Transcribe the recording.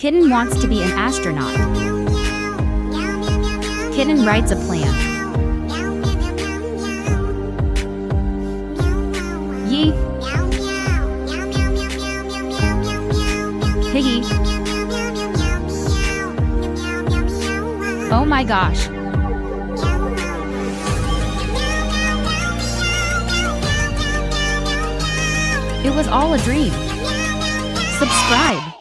Kitten wants to be an astronaut. Kitten writes a plan. Yee. Piggy. Oh my gosh. It was all a dream. Subscribe.